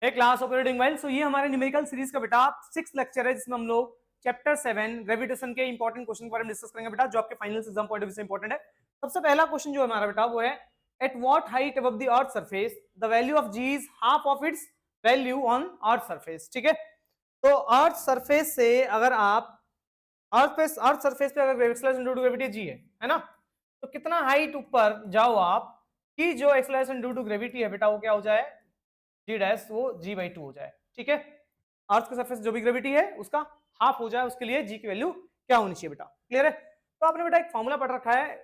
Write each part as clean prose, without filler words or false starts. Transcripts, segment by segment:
ए class operating while. सो ये हमारे numerical series का बेटा 6 लेक्चर है, जिसमें हम लोग चैप्टर 7 ग्रेविटेशन के इंपॉर्टेंट क्वेश्चन के बारे में डिस्कस करेंगे बेटा, जो आपके final exam point of view से इंपॉर्टेंट है। सबसे पहला क्वेश्चन जो है हमारा बेटा वो है, at what height above the earth surface the value of g is half of its value on earth surface. ठीक है, तो अर्थ सरफेस से अगर आप अर्थ सरफेस पे अगर acceleration due to gravity G है ना, तो कितना हाइट ऊपर जाओ आप कि जो एक्सेलरेशन ड्यू टू ग्रेविटी है बेटा वो क्या हो जाए, जी डैश वो जी बाई टू हो जाए। ठीक है, अर्थ के सरफेस जो भी ग्रेविटी है उसका हाफ हो जाए, उसके लिए जी की वैल्यू क्या होनी चाहिए बेटा। क्लियर है, तो आपने बेटा एक फॉर्मूला पढ़ रखा है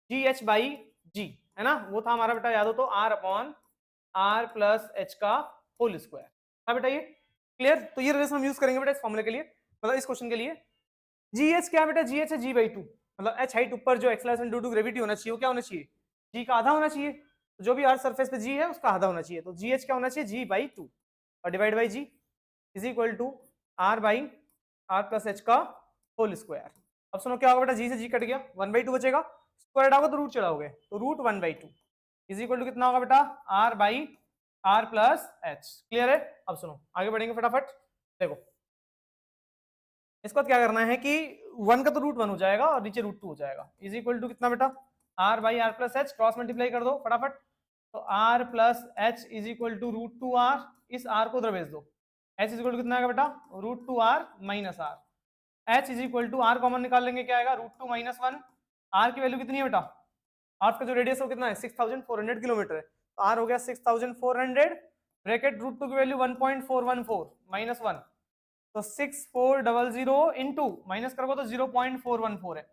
जी एच बाई जी, है ना, वो था हमारा बेटा, याद हो तो r upon r plus h का होल स्क्वायर था बेटा ये। क्लियर, तो ये रिलेशन हम यूज करेंगे बेटा इस फॉर्मूले के लिए, मतलब इस क्वेश्चन के लिए। जी एच क्या बेटा, जी एच है जी बाई टू, मतलब एच हाइट ऊपर जो एक्सेलरेशन ड्यू टू ग्रेविटी होना चाहिए वो क्या होना चाहिए, जी का आधा होना चाहिए। तो जो भी अर्थ सरफेस पे जी है उसका आधा होना चाहिए, तो जी एच क्या होना चाहिए, जी बाई टू और divide by g is equal to r by r plus h का होल स्क्वायर। अब सुनो क्या होगा बेटा, जी से जी कट गया, वन बाई टू बचेगा, स्क्वायर हटाओगे तो रूट चढ़ाओगे, तो root one by two is equal to कितना होगा बेटा, r by r plus H. Clear है, अब सुनो आगे बढ़ेंगे फटाफट। देखो इसको क्या करना है कि वन का तो रूट वन हो जाएगा और नीचे रूट टू हो जाएगा, इज इक्वल टू कितना बेटा, r by r plus h, cross multiply कर दो फटाफट। तो r plus h is equal to root two r, इस आर को उधर भेज दो, एच इज इक्वल टू कितना आएगा बेटा, root two r minus r, h is equal to r common निकाल लेंगे क्या आएगा, root two minus one. R की वैल्यू कितनी है बेटा, अर्थ का जो रेडियस है वो कितना है 6400 किलोमीटर है, तो आर हो गया 6400, ब्रैकेट रूट टू की वैल्यू 1.414 माइनस वन, तो 6400 इंटू माइनस करोगे तो 0.414 है,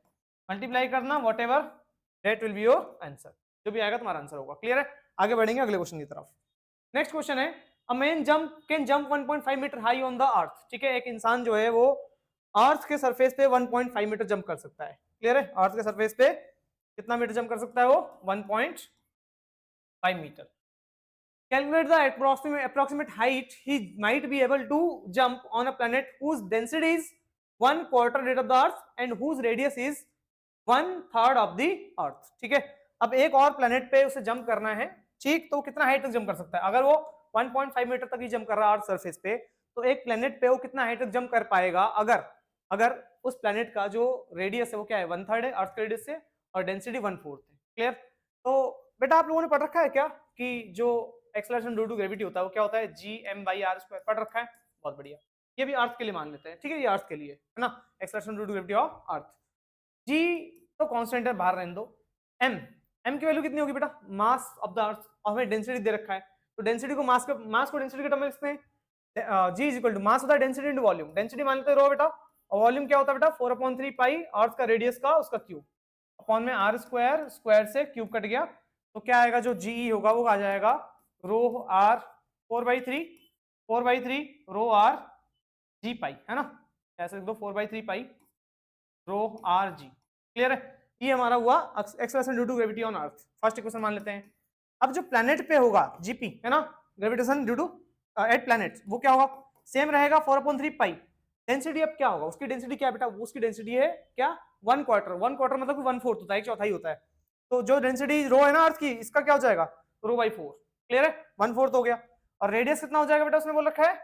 मल्टीप्लाई करना, whatever that will be your answer, जो भी आएगा तुम्हारा आंसर होगा। क्लियर है, आगे बढ़ेंगे अगले क्वेश्चन की तरफ। नेक्स्ट क्वेश्चन है, a man jump can jump 1.5 metre high on the earth. ठीक है, एक इंसान जो है वो अर्थ के सरफेस पे 1.5 मीटर जंप कर सकता है। क्लियर है, अर्थ के सरफेस पे कितना मीटर जंप कर सकता है वो, 1.5 metre. Calculate the approximate height he might be able to jump on a planet whose density is 1/4 that of the Earth and whose radius is 1/3 of the Earth। ठीक है, अब एक और प्लेनेट पे उसे जंप करना है, ठीक, तो कितना हाइट तक जंप कर सकता है, अगर वो 1.5 मीटर तक ही जंप कर रहा है अर्थ सरफेस पे, तो एक प्लेनेट पे वो कितना हाइट तक जंप कर पाएगा, अगर अगर उस प्लेनेट का जो रेडियस है वो क्या है, वन थर्ड है अर्थ के रेडियस से, और डेंसिटी वन फोर्थ है। क्लियर, तो बेटा आप लोगों ने पढ़ रखा है क्या कि जो एक्सेलरेशन ड्यू टू ग्रेविटी होता है वो क्या होता है, g m by are square, पढ़ रखा है, बहुत बढ़िया। ये भी अर्थ के लिए मान लेते हैं, ठीक है, ये अर्थ के लिए है ना, acceleration due to gravity of earth. G तो कांस्टेंट है, बाहर रहने दो। एम, एम की वैल्यू कितनी होगी बेटा, मास ऑफ द अर्थ, और हमें डेंसिटी दे रखा है, तो डेंसिटी को मास को डेंसिटी के टर्म में लिखते हैं, जी इज इक्वल टू मास होता है डेंसिटी इनटू वॉल्यूम, डेंसिटी मान लेते रहो बेटा, और वॉल्यूम क्या होता है बेटा, 4/3 पाई अर्थ का रेडियस का उसका क्यूब अपॉन में आर स्क्वायर, स्क्वायर से क्यूब कट गया, तो क्या आएगा, जो जी होगा वो आ जाएगा रो आर 4/3 रो आर जी पाई, है ना, ऐसे लिख दो 4/3 पाई रो आर जी। क्लियर है, ये हमारा हुआ acceleration due to gravity on earth, first equation मान लेते हैं। अब जो प्लेनेट पे होगा जीपी, है ना, gravitation due to at planet, वो क्या होगा, सेम रहेगा 4/3 पाई। डेंसिटी अब क्या होगा, उसकी डेंसिटी क्या है बेटा, उसकी डेंसिटी है क्या, वन क्वार्टर मतलब वन फोर्थ होता है, एक चौथाई होता है, तो जो डेंसिटी रो है ना अर्थ की, इसका क्या हो जाएगा, रो बाई फोर। क्लियर है, वन फोर्थ हो गया, और रेडियस कितना हो जाएगा बेटा, उसने बोल रखा है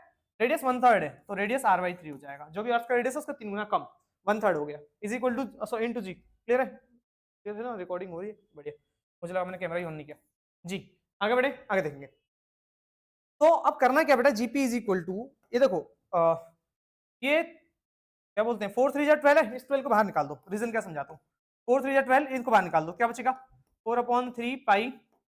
रेडियस वन थर्ड है, तो रेडियस आर बाई थ्री हो जाएगा, जो भी अर्थ का रेडियस है उसका 3 गुना कम, वन थर्ड हो गया, is equal to so into g. Clear है, क्लियर है ना, रिकॉर्डिंग हो रही है, बढ़िया, मुझे लगा मैंने कैमरा ही ऑन नहीं किया जी। आगे बढ़े, आगे देखेंगे। तो अब करना क्या बेटा, जीपी इज इक्वल टू, ये देखो ये क्या बोलते हैं, 4 3 जा 12 है, इस 12 को बाहर निकाल दो, रीजन क्या समझाता हूँ, 4 3 जा 12 इनको बाहर निकाल दो, क्या बचेगा, 4/3 पाई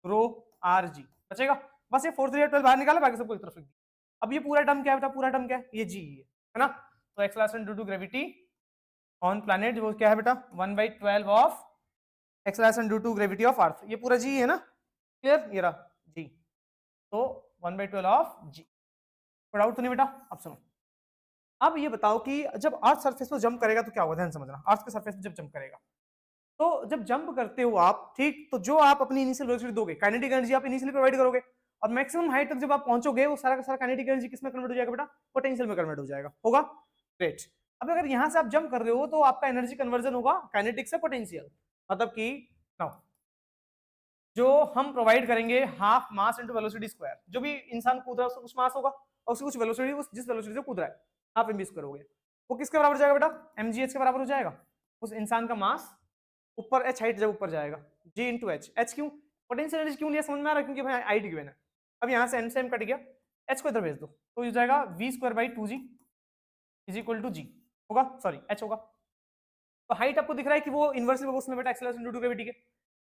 रो आर जी बचेगा, बस ये 4 3 जा 12 बाहर निकाला, बाकी सबको एक तरफ लिख दिया। अब ये पूरा टर्म क्या है बेटा, पूरा टर्म क्या है, ये जी है ना, तो acceleration due to gravity on planet वो क्या है बेटा, 1/12 of acceleration due to gravity of earth, ये पूरा जी है ना। क्लियर, ये रहा जी, तो 1/12 ऑफ जी, कोई डाउट तो नहीं बेटा। अब सुनो, अब ये बताओ कि जब अर्थ सरफेस पर जंप करेगा तो क्या होगा, ध्यान समझना, अर्थ के सरफेस पे जब जंप करेगा, तो जब जंप करते हो आप, ठीक, तो जो आप अपनी इनिशियल वेलोसिटी दोगे, काइनेटिक एनर्जी आप इनिशियली प्रोवाइड करोगे, और मैक्सिमम हाइट तक जब आप पहुंचोगे वो सारा का सारा काइनेटिक एनर्जी किसमें कन्वर्ट हो जाएगा बेटा, पोटेंशियल में कन्वर्ट हो जाएगा, होगा, ग्रेट। अब अगर यहां से आप जंप कर रहे हो तो आपका एनर्जी कन्वर्जन होगा काइनेटिक से पोटेंशियल, मतलब कि नाउ जो हम प्रोवाइड करेंगे half mass into velocity square, जो भी इंसान कूद रहा है उसका कुछ मास होगा और उसकी कुछ वेलोसिटी, उस जिस वेलोसिटी से कूद रहा है हाफ एम स्क्वायर हो गया, वो किसके बराबर जाएगा बेटा, mgh के बराबर हो जाएगा। उस इंसान का मास ऊपर h हाइट जब ऊपर जाएगा g इंटू एच। एच क्यों, पोटेंशियल एनर्जी क्यों लिया समझ में आ रहा है, क्योंकि भाई हाइट गिवन है। अब यहाँ से m से m कट गया, h को इधर भेज दो तो हो जाएगा v square by 2g is equal to g होगा, सॉरी h होगा। तो हाइट आपको दिख रहा है कि वो इनवर्सली प्रोपोर्शनल बेटा एक्सेलरेशन ड्यू टू ग्रेविटी के।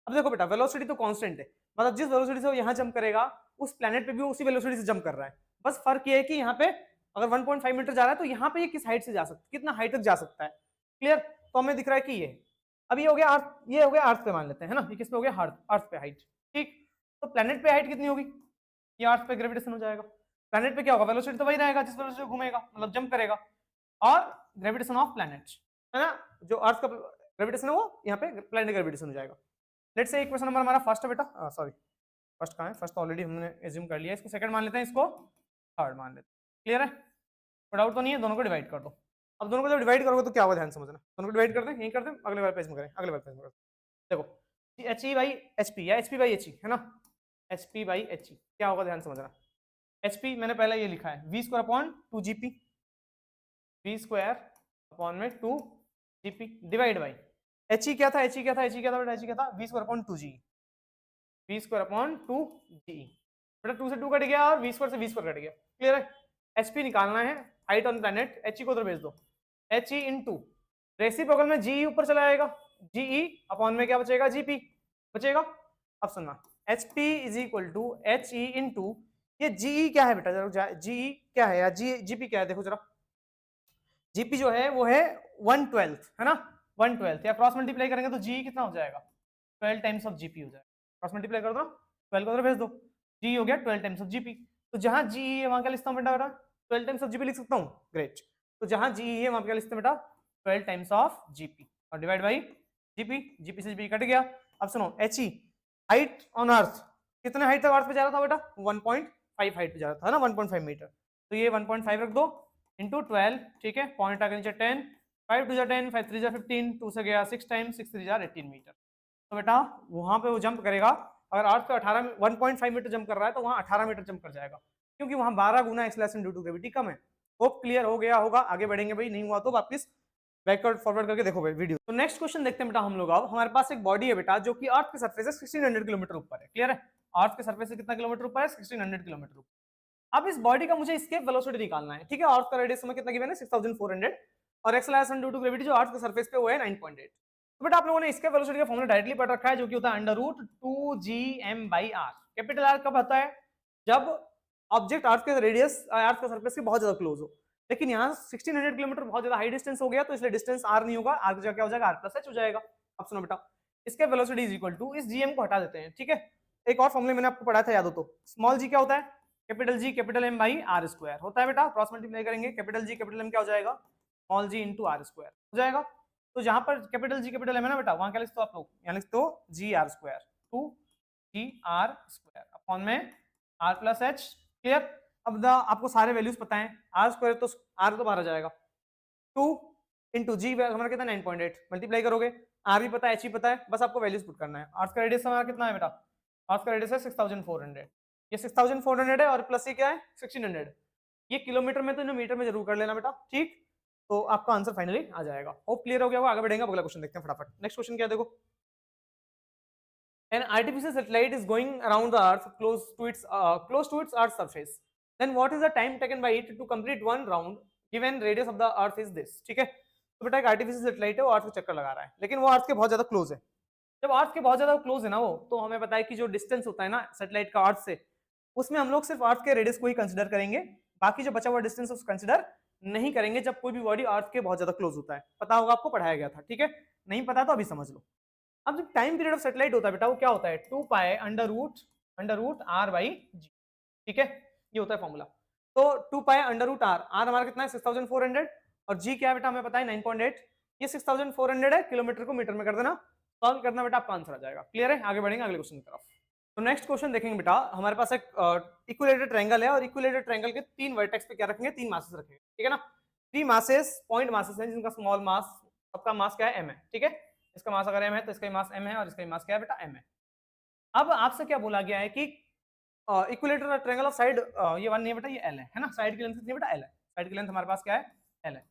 अब देखो बेटा वेलोसिटी तो कांस्टेंट है, मतलब जिस वेलोसिटी से वो यहाँ जंप करेगा उस प्लेनेट पे भी वो उसी वेलोसिटी से जंप कर रहा है। बस फर्क ये है कि यहाँ पे अगर 1.5 मीटर जा रहा है तो यहाँ पे ये किस हाइट से जा सकता है, कितना हाइट तक जा सकता है। क्लियर, तो हमें दिख रहा है कि ये अब ये हो गया अर्थ, ये हो गया अर्थ पे मान लेते हैं, है ना, ये किस पे हो गया, अर्थ पे हाइट। ठीक, तो प्लेनेट पे हाइट कितनी होगी, ये अर्थ पे ग्रेविटेशन हो जाएगा। प्लेनेट पे क्या होगा, वेलोसिटी तो वही रहेगा जिस वेलोसिटी से घूमेगा, मतलब जंप करेगा, और ग्रेविटेशन ऑफ प्लेनेट, है ना, जो अर्थ का ग्रेविटेशन है वो यहाँ पे प्लेनेट ग्रेविटेशन हो जाएगा। लेट्स से क्वेश्चन नंबर हमारा फर्स्ट है बेटा, सॉरी फर्स्ट कहाँ है, फर्स्ट तो ऑलरेडी हमने एज्यूम कर लिया, इसको सेकंड मान लेते हैं, इसको थर्ड मान लेते हैं। क्लियर है, कोई डाउट तो नहीं है, दोनों को डिवाइड कर दो। अब दोनों को जब डिवाइड करोगे तो क्या होगा ध्यान समझना, दोनों को डिवाइड कर दें, यहीं कर दें, अगले वाले पेज में करें, अगले वाले पेज में करें। देखो H E by H P या H P by H E, है ना, H P by H E क्या होगा ध्यान समझना। एच पी मैंने पहले ये लिखा है v square upon 2 g p, v square upon में 2 g p divide by H E क्या था, एच ई क्या था, एच ई क्या था बेटा, एच ई क्या था, v square upon 2 g, v square upon 2 g, बेटा 2 से 2 कट गया और वी स्क्वायर से वी स्क्वायर कट गया। क्लियर है, एच पी निकालना है, height on planet, h e को उधर भेज दो, एच ई इंटू रेसिप्रोकल में जी ऊपर चला जाएगा, जीई अपॉन में क्या बचेगा, जीपी बचेगा। अब सुनना, H P is equal to H E into ये जीई क्या है बेटा, जरा जीई क्या है या जीपी क्या है, देखो जरा, जीपी जो है वो है 1/12 है ना, 1/12 या क्रॉस मल्टीप्लाई करेंगे तो जीई कितना हो जाएगा, 12 टाइम्स ऑफ जीपी हो जाएगा, क्रॉस मल्टीप्लाई कर दो, 12 को उधर भेज दो, जी हो गया 12 टाइम्स ऑफ जीपी। तो जहां जीई है वहां क्या लिखता हूं बेटा, 12 टाइम्स ऑफ जीपी लिख सकता हूं, ग्रेट। तो जहां जीई है वहां क्या लिखते हैं बेटा, 12 टाइम्स ऑफ जीपी और डिवाइड बाई जीपी, जीपी से जीपी कट गया। अब सुनो H E height on earth, कितने हाइट तक अर्थ पे जा रहा था बेटा, 1.5 हाइट पे जा रहा था ना, 1.5 मीटर, तो ये 1.5 रख दो इंटू 12, ठीक है, पॉइंट आगे नीचे 10, 5 2 10, 5 3 15, 2 से गया 6 टाइम्स, 6 3 18 मीटर। तो बेटा वहां पे वो जंप करेगा, अगर अर्थ पे 1.5 मीटर जंप कर रहा है तो वहां 18 मीटर जंप कर जाएगा, क्योंकि वहां 12 गुना एक्सेलरेशन ड्यू टू ग्रेविटी कम है। होप क्लियर हो गया होगा, आगे बढ़ेंगे भाई, नहीं हुआ तो वापस बैकवर्ड फॉरवर्ड करके देखो भाई वीडियो। तो नेक्स्ट क्वेश्चन देखते हैं बेटा हम लोग। अब हमारे पास एक बॉडी है बेटा जो कि अर्थ के सरफेस से 1600 किलोमीटर ऊपर है। क्लियर है, अर्थ के सरफेस से कितना किलोमीटर ऊपर है, 1600 किलोमीटर ऊपर। अब इस बॉडी का मुझे एस्केप वेलोसिटी निकालना है, ठीक है, अर्थ का रेडियस में कितना गिवन है 6400 और एक्सेलरेशन ड्यू टू ग्रेविटी जो अर्थ के सरफेस पे वो है 9.8। तो बेटा आप लोगों ने एस्केप वेलोसिटी का फॉर्मूला डायरेक्टली पढ़ रखा है जो कि होता है √2gm/r। कैपिटल आर कब आता है, जब ऑब्जेक्ट अर्थ के रेडियस अर्थ के सरफेस के बहुत ज्यादा क्लोज हो, लेकिन यहाँ 1600 किलोमीटर बहुत ज्यादा हाई डिस्टेंस हो गया, तो इसलिए डिस्टेंस आर नहीं होगा, आर की जगह क्या हो जाएगा, आर प्लस एच हो जाएगा। अब सुनो बेटा, इसके वेलोसिटी इज इक्वल टू, इस जीएम को हटा देते हैं, ठीक है, एक और फॉर्मूले मैंने आपको पढ़ा था याद हो तो, स्मॉल जी क्या होता है, capital G capital M by are square होता है बेटा, क्रॉस मल्टीप्लाई करेंगे, कैपिटल जी कैपिटल एम क्या हो जाएगा, small G into R square हो जाएगा। तो जहां पर कैपिटल जी कैपिटल एम है ना बेटा, वहां क्या लिखते हो आप लोग, यहाँ लिखते हो G R square, 2 G R square upon में आर प्लस एच। क्लियर, अब आपको सारे वैल्यूज पता है, आर स्क्वायर तो आर तो बाहर आ जाएगा, 2 इंटू जी हमारा कितना 9.8, मल्टीप्लाई करोगे, आर भी पता है एच भी पता है, बस आपको वैल्यूज पुट करना है। अर्थ का रेडियस हमारा कितना है बेटा, अर्थ का रेडियस है 6400, ये 6400 है और प्लस ये क्या है 1600, ये किलोमीटर में तो इन्हें मीटर में जरूर कर लेना बेटा, ठीक, तो आपका आंसर फाइनली आ जाएगा। होप क्लियर हो गया होगा, आगे बढ़ेंगे, अगला क्वेश्चन देखते हैं फटाफट। नेक्स्ट क्वेश्चन क्या है देखो, an artificial satellite is going around the earth close to its earth surface, then what is the time taken by it to complete one round given radius of the earth is this। ठीक है, तो बेटा एक artificial satellite है, वो अर्थ को चक्कर लगा रहा है, लेकिन वो अर्थ के बहुत ज्यादा क्लोज है। जब अर्थ के बहुत ज्यादा क्लोज है ना वो, तो हमें पता है कि जो डिस्टेंस होता है ना सैटेलाइट का अर्थ से, उसमें हम लोग सिर्फ अर्थ के रेडियस को ही कंसिडर करेंगे, बाकी जो बचा हुआ डिस्टेंस उसको कंसिडर नहीं करेंगे जब कोई भी बॉडी अर्थ के बहुत ज्यादा क्लोज होता है। पता होगा आपको, पढ़ाया गया था, ठीक है, नहीं पता तो अभी समझ लो। अब जो टाइम पीरियड ऑफ सैटेलाइट होता है बेटा वो क्या होता है, 2 pi under root R by G, ठीक है, ये होता है फॉर्मूला। तो 2 pi under root R, R हमारा कितना है 6400 और जी क्या है बेटा हमें पता है 9.8, ये 6400 है, किलोमीटर को मीटर में कर देना, सॉल्व करना बेटा, आपका आंसर आ जाएगा। क्लियर है, आगे बढ़ेंगे अगले क्वेश्चन की तरफ। तो नेक्स्ट क्वेश्चन देखेंगे बेटा, हमारे पास एक इक्विलेटरल ट्रायंगल है और इक्विलेटरल ट्रायंगल के 3 वर्टेक्स पे क्या रखेंगे, 3 मासेस रखेंगे, ठीक है ना, 3 मासेस पॉइंट मासेस हैं जिनका स्मॉल मास, सबका मास क्या है m है, ठीक है, इसका मास अगर m है तो इसका मास m है और इसका मास क्या है बेटा m है। अब आपसे क्या बोला गया है कि इक्विलेटरल ट्रायंगल ऑफ साइड, ये वन नहीं है बेटा, ये एल है ना, साइड की लेंथ कितनी है बेटा, एल है, साइड की लेंथ हमारे पास क्या है, एल है।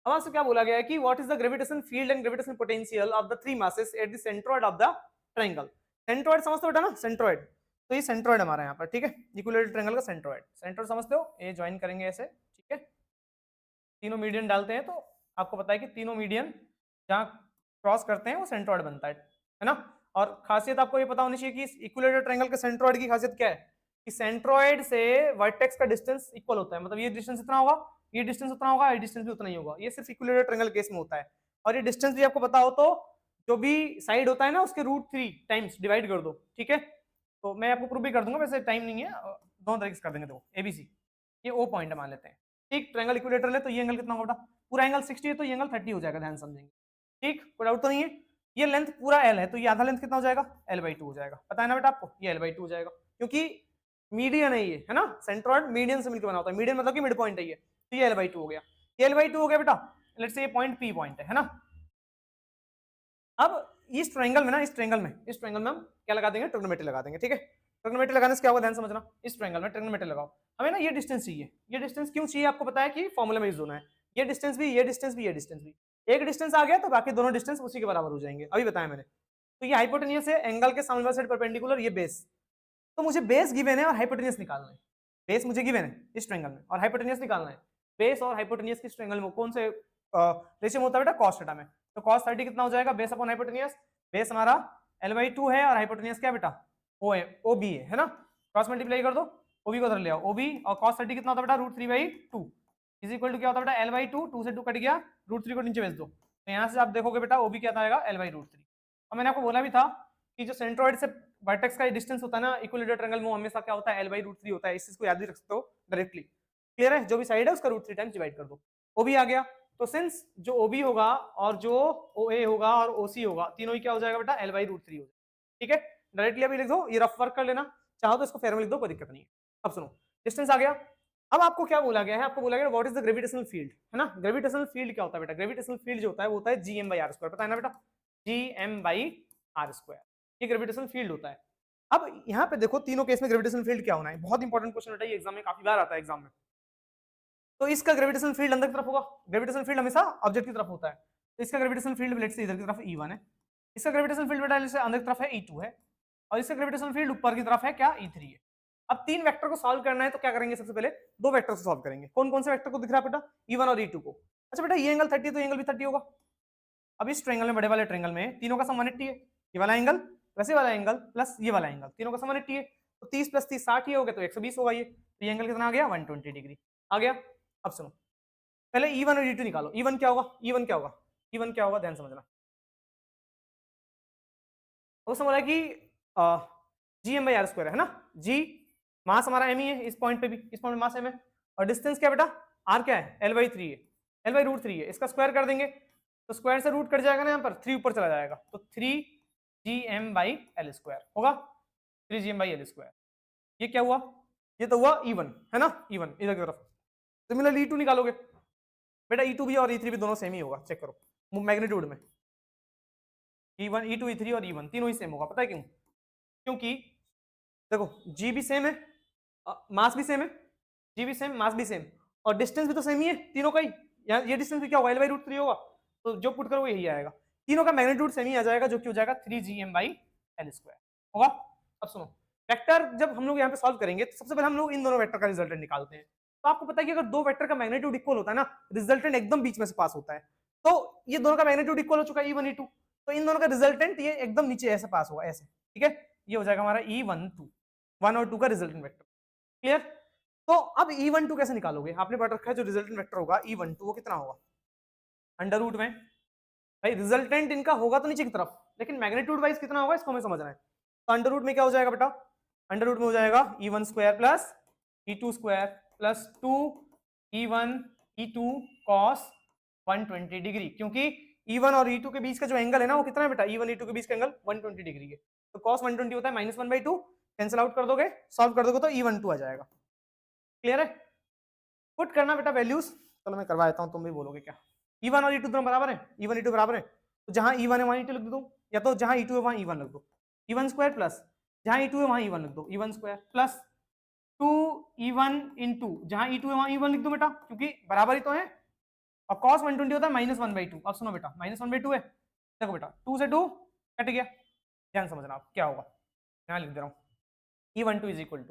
अब आपसे क्या बोला गया है कि what is the gravitation field and gravitation potential of the three masses at the centroid of the triangle. Centroid समझते हो बेटा ना, सेंट्रोइड, तो ये सेंट्रोइड हमारा यहाँ पर, ठीक है, इक्विलेटरल ट्रायंगल का सेंट्रोइड, सेंट्रोइड समझते हो, ये ज्वाइन करेंगे ऐसे, ठीक है, तीनों मीडियन डालते हैं तो आपको पता है कि तीनों मीडियन जहाँ क्रॉस करते हैं वो सेंट्रोइड बनता है ना। और खासियत आपको ये पता होनी चाहिए कि इक्विलेटरल ट्रायंगल के सेंट्रोइड की खासियत क्या है कि सेंट्रोइड से वर्टेक्स का डिस्टेंस इक्वल होता है, मतलब ये डिस्टेंस इतना होगा, ये डिस्टेंस उतना होगा, ये डिस्टेंस भी उतना ही होगा, ये सिर्फ इक्विलेटरल ट्रायंगल केस में होता है। और ये डिस्टेंस भी आपको पता हो तो जो भी साइड होता है ना उसके √3 टाइम्स डिवाइड कर दो, ठीक है, तो मैं आपको प्रूव भी कर दूंगा, वैसे टाइम नहीं है, दोनों तरीके से कर देंगे। देखो एबीसी, ये ओ पॉइंट मान लेते हैं, ठीक, ट्रायंगल इक्विलेटरल है तो ये एंगल कितना होगा, पूरा एंगल 60 है तो ये एंगल 30 हो जाएगा, ध्यान समझेंगे, ठीक, कोई डाउट तो नहीं है। ये लेंथ पूरा एल है तो ये आधा लेंथ कितना हो जाएगा, l/2 हो जाएगा, पता है ना बेटा आपको, ये l/2 हो जाएगा, क्योंकि मीडियन है ये, है ना, सेंट्रोइड मीडियन से मिलकर बना होता है, मीडियन मतलब कि मिड पॉइंट है ये, तो ये l/2 हो गया, ये l/2 हो गया बेटा, लेट्स से ये पॉइंट P पॉइंट है ना। अब इस ट्रायंगल में ना, इस ट्रायंगल में हम क्या लगा देंगे, ट्रिग्नोमेट्री लगा देंगे, ठीक है, ट्रिग्नोमेट्री लगाने से क्या होगा ध्यान समझना, इस ट्रायंगल में ट्रिग्नोमेट्री लगाओ, हमें ना ये डिस्टेंस चाहिए, ये डिस्टेंस क्यों चाहिए आपको पता है कि फॉर्मूला में यूज होना है, ये डिस्टेंस भी, ये डिस्टेंस भी, ये डिस्टेंस भी, एक डिस्टेंस आ गया तो बाकी दोनों डिस्टेंस उसी के बराबर हो जाएंगे, अभी बताया मैंने। तो ये हाइपोटेनियस है, एंगल के सामने वाली साइड परपेंडिकुलर, ये बेस, तो मुझे बेस गिवन है और हाइपोटेनियस निकालना है, बेस मुझे गिवन है इस ट्रायंगल में और हाइपोटेनियस निकालना है, बेस और हाइपोटेनियस किस ट्रायंगल में कौन से रेशियो में होता है बेटा, cos थीटा में, तो cos 30 कितना हो जाएगा, बेस अपॉन हाइपोटेनियस, बेस हमारा l/2 है और हाइपोटेनियस क्या बेटा, ओ है, OB है ना, क्रॉस मल्टीप्लाई कर दो, OB को उधर ले आओ, OB और cos 30 कितना होता है बेटा, √3/2 इज इक्वल टू क्या होता है बेटा, l/2, 2 से 2 कट गया, √3 को नीचे भेज दो, तो यहाँ से आप देखोगे बेटा OB क्या आएगा, l/√3। और मैंने आपको बोला भी था कि जो सेंट्रोइड से वर्टेक्स का डिस्टेंस होता है ना इक्विलेटरल ट्रायंगल में, हमेशा क्या होता है, l/√3 होता है, इस चीज को याद भी रख सकते हो डायरेक्टली, क्लियर है, जो भी साइड है उसका √3 टाइम्स डिवाइड कर दो, OB आ गया, तो सिंस जो OB होगा और जो OA होगा और OC होगा, तीनों ही क्या हो जाएगा बेटा, l/√3 हो जाएगा, ठीक है, डायरेक्टली अभी लिख दो, ये रफ वर्क कर लेना, चाहो तो इसको फेयर में लिख दो, कोई दिक्कत नहीं है। अब सुनो, डिस्टेंस आ गया, अब आपको क्या बोला गया है, आपको बोला गया what is the gravitational field, है ना, ग्रेविटेशनल फील्ड क्या होता है बेटा, ग्रेविटेशनल फील्ड जो होता है वो होता है Gm/r², पता है ना बेटा, Gm/r², ये ग्रेविटेशनल फील्ड होता है। अब यहाँ पे देखो तीनों केस में ग्रेविटेशनल फील्ड क्या होना है, बहुत इंपॉर्टेंट क्वेश्चन बेटा, ये एग्जाम में काफी बार आता है एग्जाम में, तो इसका ग्रेविटेशनल फील्ड अंदर की तरफ होगा, ग्रेविटेशनल फील्ड हमेशा ऑब्जेक्ट की तरफ होता है, तो इसका ग्रेविटेशनल फील्ड लेट्स से इधर की तरफ E1 है, इसका ग्रेविटेशनल फील्ड बेटा जैसे अंदर की तरफ है E2 है, और इसका ग्रेविटेशनल फील्ड ऊपर की तरफ है क्या, E3 है। अब तीन वेक्टर को सॉल्व करना है तो क्या करेंगे, सबसे पहले दो वेक्टर को सॉल्व करेंगे, कौन कौन से वेक्टर को दिख रहा है बेटा, E1 और E2 को, अच्छा बेटा ये एंगल 30 तो ये एंगल भी 30 होगा, अब इस ट्रायंगल में, बड़े वाले ट्रायंगल में तीनों का सम 180 है, ये वाला एंगल प्लस ये वाला एंगल प्लस ये वाला एंगल, तीनों का सम 180 है, तो 30 + 30 60 ही हो गया, तो 120 होगा ये, तो ये एंगल कितना आ गया, 120 डिग्री आ गया। अब सुनो, पहले E1 और E2 निकालो, E1 क्या होगा, E1 क्या होगा, E1 क्या होगा, ध्यान समझना, वो समझ कि Gm/r² है ना, G मास हमारा m ही है, इस पॉइंट पे भी, इस पॉइंट में मास m है, और डिस्टेंस क्या बेटा, r क्या है, l/3 है, l/√3 है, इसका स्क्वायर कर देंगे तो स्क्वायर से रूट कट जाएगा ना, यहाँ पर 3 ऊपर चला जाएगा, तो 3Gm/l² होगा, 3Gm/l², ये क्या हुआ, ये तो हुआ E1 है ना, E1 इधर की तरफ, सिमिलरली E2 निकालोगे बेटा, E2 भी और E3 भी दोनों सेम ही होगा, चेक करो मैग्नीट्यूड में, E1 E2 E3 और E1 तीनों ही सेम होगा, पता है क्यों, क्योंकि देखो G भी सेम है, मास भी सेम है, G भी सेम, मास भी सेम, और डिस्टेंस भी तो सेम ही है तीनों का ही, ये डिस्टेंस भी क्या होगा, l/√3 होगा, तो जो पुट करोगे यही आएगा, तीनों का मैग्नीट्यूड सेम ही आ जाएगा, जो कि हो जाएगा 3Gm/l² होगा। अब सुनो, वेक्टर जब हम लोग यहाँ पे सॉल्व करेंगे तो सबसे पहले हम लोग इन दोनों वेक्टर का रिजल्टेंट निकालते हैं, तो आपको पता है कि अगर दो वेक्टर का मैग्नीट्यूड इक्वल होता है ना, रिजल्टेंट एकदम बीच में से पास होता है, तो ये दोनों का मैग्नीट्यूड इक्वल हो चुका है E1 E2, तो इन दोनों का रिजल्टेंट ये एकदम नीचे ऐसे पास होगा ऐसे, ठीक है, ये हो जाएगा हमारा E1 2, 1 और 2 का रिजल्टेंट वेक्टर, क्लियर। तो अब E1 2 कैसे निकालोगे, आपने पढ़ रखा है जो रिजल्टेंट वेक्टर होगा E1 2 वो कितना होगा, अंडर रूट में, भाई रिजल्टेंट इनका होगा तो नीचे की तरफ, लेकिन मैग्नीट्यूड वाइज कितना होगा इसको हमें समझना है, तो अंडर रूट में क्या हो जाएगा बेटा, अंडर रूट में हो जाएगा E1² plus E2² plus 2E1 E2 cos 120 degree, क्योंकि E1 और E2 के बीच का जो एंगल है ना वो कितना है बेटा, E1 E2 के बीच का एंगल 120 डिग्री है, तो cos 120 होता है -1/2, कैंसिल आउट कर दोगे, सॉल्व कर दोगे तो E1 2 आ जाएगा, क्लियर है, पुट करना बेटा वैल्यूज, चलो मैं करवा देता हूँ, तुम भी बोलोगे क्या, E1 और E2 दोनों बराबर है, E1 E2 बराबर है, तो जहां E1 है वहां E2 लिख दो, या तो जहां E2 है वहां E1 लिख दो, E1² प्लस जहां E2 है वहां E1 लिख दो, E1 square plus 2E1 into जहां E2 है वहां E1 लिख दो बेटा, क्योंकि बराबर ही तो है, और cos 120 होता है -1/2। अब सुनो बेटा, -1/2 है, देखो बेटा 2 से 2 कट गया, ध्यान समझना आप क्या होगा, यहाँ लिख दे रहा हूँ E12 is equal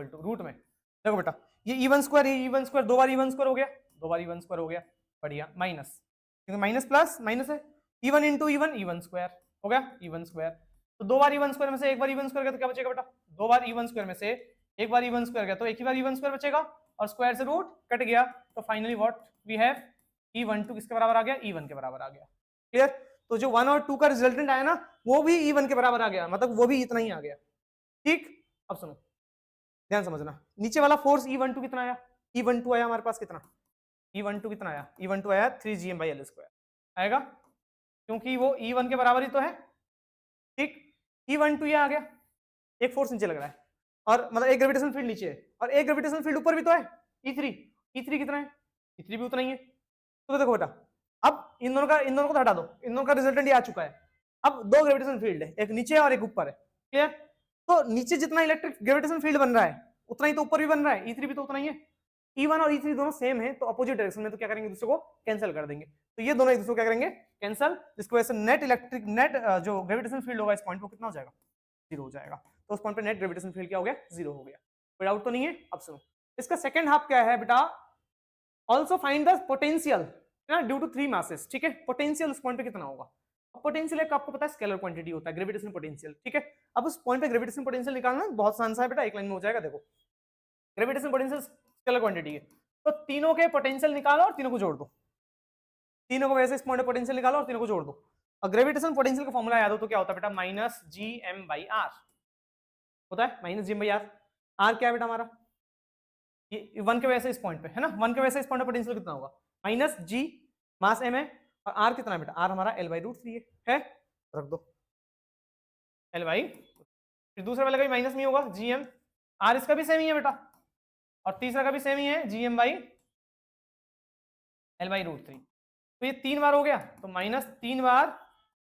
to root में, देखो बेटा ये E1 स्क्वायर, ये E1 स्क्वायर, दो बार E1 स्क्वायर हो गया, दो बार E1 स्क्वायर हो गया, बढ़िया, माइनस, क्योंकि माइनस प्लस माइनस है, E1 इंटू E1 स्क्वायर हो गया, E1 स्क्वायर, तो दो बार E1 स्क्वायर में से एक बार E1 स्क्वायर गया तो क्या बचेगा बेटा, दो बार E1 स्क्वायर में से एक बार E1 स्क्वायर गया तो एक ही बार E1 स्क्वायर बचेगा, और स्क्वायर से रूट कट गया, तो finally what we have E12 किसके बराबर आ गया, E1 के बराबर आ गया, क्लियर। तो जो 1 और 2 का रिजल्टेंट आया ना वो भी E1 के बराबर आ गया, मतलब वो भी इतना ही आ गया, ठीक। अब सुनो ध्यान समझना, नीचे वाला फोर्स E12 कितना आया, E12 आया हमारे पास कितना, E12 कितना आया, E12 आया 3gm/L² आएगा, क्योंकि वो E1 के बराबर ही तो है, ठीक। E12 ये आ गया, एक फोर्स नीचे लग रहा है, और मतलब एक ग्रेविटेशनल फील्ड नीचे है, और एक ग्रेविटेशनल फील्ड ऊपर भी तो है, E3 कितना है, E3 भी उतना ही है, तो देखो बेटा अब इन दोनों को हटा दो, इन दोनों का रिजल्टेंट ये आ चुका है, अब दो ग्रेविटेशनल फील्ड है, एक नीचे और एक ऊपर है, क्लियर। तो नीचे जितना इलेक्ट्रिक ग्रेविटेशनल फील्ड बन रहा है उतना ही तो ऊपर भी बन रहा है, E3 भी तो उतना ही है, E1 और E3 दोनों सेम है, तो अपोजिट डायरेक्शन में तो क्या करेंगे दूसरे को कैंसिल कर देंगे, तो ये दोनों एक दूसरे को क्या करेंगे कैंसिल, जिसकी वजह से नेट जो ग्रेविटेशनल फील्ड होगा इस पॉइंट पर कितना हो जाएगा, 0 हो जाएगा, तो उस पॉइंट पे नेट ग्रेविटेशनल फील्ड क्या हो गया, 0 हो गया, कोई डाउट तो नहीं है। अब सुनो इसका सेकंड हाफ क्या है बेटा, also find the potential due to 3 masses, ठीक है, पोटेंशियल उस पॉइंट पे कितना होगा, पोटेंशियल एक आपको पता है स्केलर क्वांटिटी होता है, ग्रेविटेशनल पोटेंशियल, ठीक है। अब उस पॉइंट पे ग्रेविटेशनल पोटेंशियल निकालना बहुत आसान सा है बेटा, एक लाइन में हो जाएगा, देखो ग्रेविटेशनल पोटेंशियल स्केलर क्वांटिटी है, तो तीनों के पोटेंशियल निकालो और तीनों को जोड़ दो, तीनों को वैसे इस पॉइंट पे पोटेंशियल निकालो और तीनों को जोड़ दो, और ग्रेविटेशनल पोटेंशियल का फॉर्मूला याद हो तो क्या होता है बेटा, -gm/r होता है, -gm/r, r क्या है बेटा हमारा, ये 1 के वजह से इस पॉइंट पे है ना, 1 के वजह से इस पॉइंट पे पोटेंशियल कितना होगा, -g मास m है, और r कितना है बेटा, r हमारा L/√3 है, रख दो L/, फिर दूसरे वाले का भी माइनस में होगा gm, r इसका भी सेम ही है बेटा, और तीसरा का भी सेम ही है gm/L/√3, तो ये 3 बार हो गया, तो -3 बार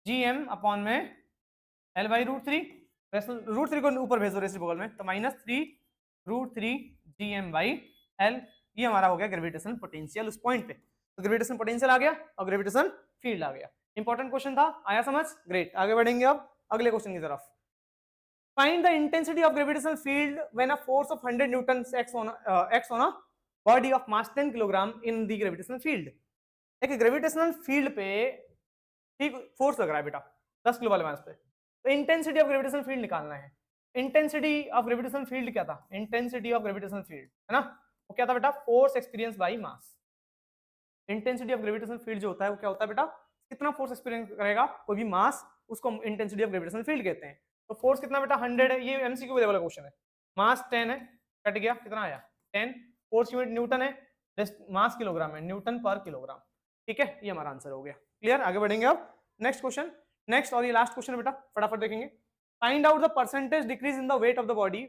gm अपॉन में L/√3, √3 को ऊपर भेज दो रेसिप्रोकल बगल में, तो -3√3 gm/L, ये हमारा हो गया ग्रेविटेशनल पोटेंशियल उस पॉइंट पे, तो ग्रेविटेशनल पोटेंशियल आ गया और ग्रेविटेशनल फील्ड आ गया, इंपॉर्टेंट क्वेश्चन था, आया समझ, ग्रेट। आगे बढ़ेंगे अब अगले क्वेश्चन की तरफ, find the intensity of gravitational field when a force of 100 Newton acts on a body of mass 10 kilogram in the gravitational field, एक ग्रेविटेशनल फील्ड पे ठीक फोर्स लग रहा है बेटा 10 किलो वाले मास पे, तो इंटेंसिटी ऑफ ग्रेविटेशनल फील्ड निकालना है, इंटेंसिटी ऑफ ग्रेविटेशनल फील्ड क्या था, इंटेंसिटी ऑफ ग्रेविटेशनल फील्ड है ना, वो क्या था बेटा, force experience by mass, intensity of gravitational field जो होता है वो क्या होता है बेटा, कितना फोर्स एक्सपीरियंस करेगा कोई भी मास, उसको इंटेंसिटी ऑफ ग्रेविटेशनल फील्ड कहते हैं, तो फोर्स कितना बेटा 100 है, ये एमसीक्यू लेवल का क्वेश्चन है, मास 10 है, कट गया कितना आया 10, फोर्स यूनिट न्यूटन है, मास किलोग्राम है, न्यूटन पर किलोग्राम, ठीक है, ये हमारा आंसर हो गया, क्लियर। आगे बढ़ेंगे अब नेक्स्ट क्वेश्चन, नेक्स्ट और ये लास्ट क्वेश्चन बेटा, फटाफट देखेंगे, find out the percentage decrease in the weight of the body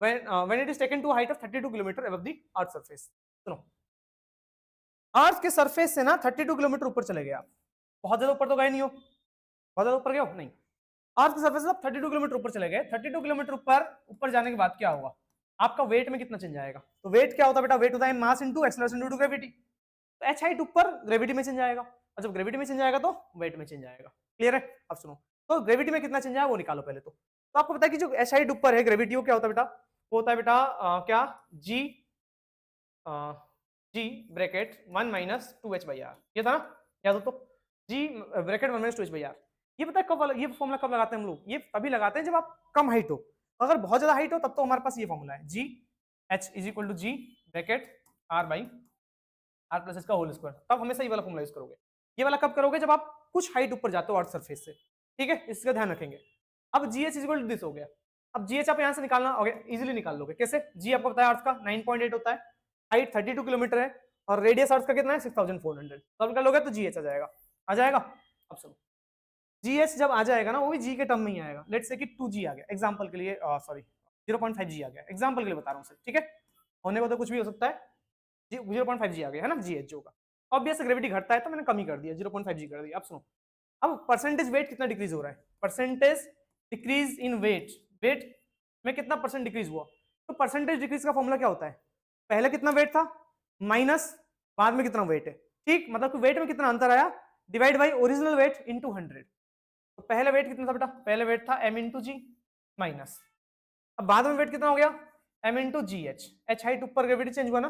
when it is taken to a height of 32 kilometre above the earth surface। सुनो अर्थ के सरफेस से ना 32 किलोमीटर ऊपर चले गए आप, बहुत ज्यादा ऊपर तो गए नहीं हो, बहुत ज्यादा ऊपर गए हो नहीं, अर्थ के सरफेस से 32 किलोमीटर ऊपर चले गए, 32 किलोमीटर ऊपर जाने के बाद क्या होगा, आपका वेट में कितना चेंज आएगा, तो वेट क्या होता है बेटा, वेट होता है mass into acceleration due to gravity, तो एच हाइट ऊपर ग्रेविटी में चेंज आएगा, और जब ग्रेविटी में चेंज आएगा तो वेट में चेंज आएगा, क्लियर है। अब सुनो तो ग्रेविटी में कितना चेंज आया वो निकालो पहले, तो आपको पता है कि जो एच हाइट ऊपर है ग्रेविटी वो क्या होता है बेटा, वो होता है बेटा क्या जी जी ब्रैकेट 1 माइनस 2h/r, ये था ना, याद हो तो जी ब्रैकेट 1 माइनस 2h/r, ये पता है कब, ये फॉर्मूला कब लगाते हैं हम लोग, ये तभी लगाते हैं जब आप कम हाइट हो, अगर बहुत ज्यादा हाइट हो तब तो हमारे पास ये फॉर्मूला है g h is equal to g bracket r by r plus इसका होल स्क्वायर, तब हमेशा ये वाला फॉर्मूला यूज करोगे, ये वाला कब करोगे जब आप कुछ हाइट ऊपर जाते हो अर्थ सरफेस से, ठीक है, इसका ध्यान रखेंगे। अब g h is equal to this हो गया, अब जी एच आप यहाँ से निकालना इजीली निकाल लोगे, कैसे, जी आपको पता है अर्थ का 9.8 होता है, हाइट 32 किलोमीटर है, और रेडियस अर्थ का कितना है 6400, सॉल्व कर लोगे तो जी एच आ जाएगा, आ जाएगा। अब सुनो जी एच जब आ जाएगा ना वो भी जी के टर्म में ही आएगा, लेट्स से कि 2g आ गया एग्जांपल के लिए, सॉरी 0.5g आ गया एग्जांपल के लिए बता रहा हूँ सर, ठीक है, होने को तो कुछ भी हो सकता है, 0.5g आ गया है ना, जी एच जो होगा, ऑब्वियस ग्रेविटी घटता है तो मैंने कम ही कर दिया 0.5g कर दिया। अब सुनो अब परसेंटेज वेट कितना डिक्रीज हो रहा है, percentage decrease in weight, weight में कितना परसेंट डिक्रीज हुआ। तो परसेंटेज डिक्रीज का फॉर्मूला क्या होता है, पहले कितना वेट था माइनस बाद में कितना वेट है, ठीक, मतलब कि वेट में कितना अंतर आया divide by original weight into 100। तो पहले वेट कितना था बेटा, पहले वेट था m इंटू जी माइनस, अब बाद में वेट कितना हो गया m इंटू जी एच, एच हाइट ऊपर ग्रेविटी चेंज हुआ ना,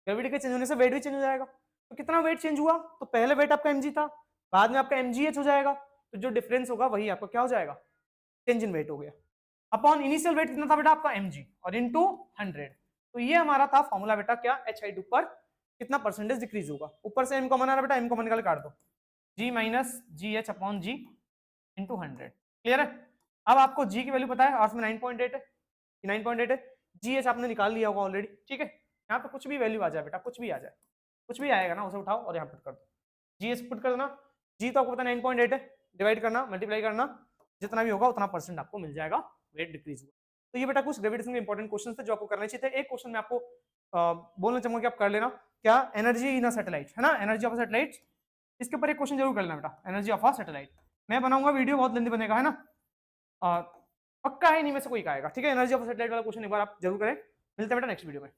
ग्रेविटी के चेंज होने से वेट भी चेंज हो जाएगा। तो कितना वेट चेंज हुआ, तो पहले वेट आपका mg था, बाद में आपका mgh हो जाएगा, तो जो डिफरेंस होगा वही आपका क्या हो जाएगा, चेंज इन वेट हो गया। अपॉन इनिशियल वेट कितना था बेटा आपका mg और इनटू 100। तो ये हमारा था फॉर्मूला बेटा क्या, एच हाइट ऊपर कितना परसेंटेज डिक्रीज होगा, ऊपर से m कॉमन आ रहा बेटा, m कॉमन निकाल काट दो, g minus G H upon G into 100। Clear है। अब आपको g की वैल्यू पता है, अर्थ में 9.8 है, 9.8 है, gh आपने निकाल लिया होगा ऑलरेडी, ठीक है। यहाँ पे कुछ भी वैल्यू आ जाए बेटा, कुछ भी आ जाए, कुछ भी आएगा ना उसे उठाओ और यहाँ पुट कर दो, gh पुट कर देना, g तो आपको पता 9.8 है, डिवाइड करना मल्टीप्लाई करना, जितना भी होगा उतना परसेंट आपको मिल जाएगा वेट डिक्रीज हुआ। तो ये बेटा कुछ ग्रेविटेशन के इंपॉर्टेंट क्वेश्चन थे जो आपको करने चाहिए थे। एक क्वेश्चन में आपको बोलना चाहूंगा कि आप कर लेना, क्या एनर्जी इन अ सैटेलाइट है ना, एनर्जी ऑफ अ सैटेलाइट, इसके ऊपर एक क्वेश्चन जरूर कर लेना बेटा, एनर्जी ऑफ अ सैटेलाइट। मैं बनाऊंगा वीडियो, बहुत लेंदी बनेगा है ना, पक्का है नहीं में से कोई का आएगा, ठीक है। एनर्जी ऑफ सैटेलाइट वाला क्वेश्चन एक बार आप जरूर करें। मिलते हैं बेटा नेक्स्ट वीडियो में।